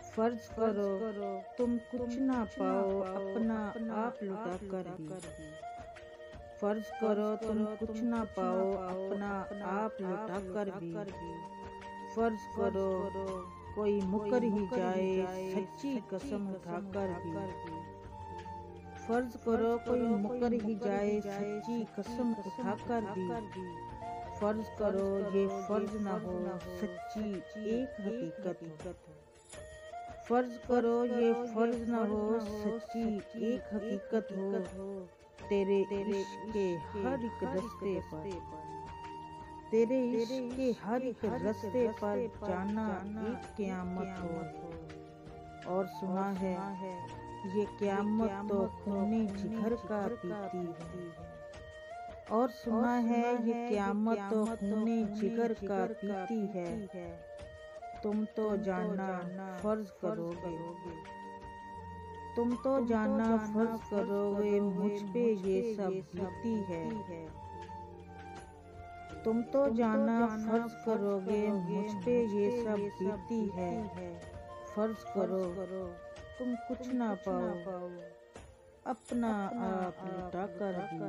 फर्ज करो तुम कुछ ना पाओ अपना आप लुटा कर भी। फर्ज करो तुम कुछ ना पाओ अपना आप लुटा कर भी। फर्ज करो कोई मुकर ही जाए सच्ची कसम उठाकर भी। फर्ज करो कोई मुकर ही जाए सच्ची कसम उठाकर भी। फर्ज करो ये फर्ज न हो सच्ची एक हकीकत हो। फर्ज करो ये फर्ज न हो सच्ची एक हकीकत हो। तेरे इश्क के हर एक रास्ते पर, तेरे इश्क के हर एक रास्ते पर जाना एक क़यामत हो। और सुना है ये क़यामत तो खूने जिगर का पीती है। और सुना है ये क़यामत तो खूने जिगर का पीती है। तुम तो जानना फर्ज करोगे, तुम तो जानना फर्ज करोगे मुझ पे ये सब बीती है। तुम तो जानना फर्ज करोगे मुझ पे ये सब बीती है। फर्ज करो तुम कुछ ना पाओ अपना आप लुटा कर भी।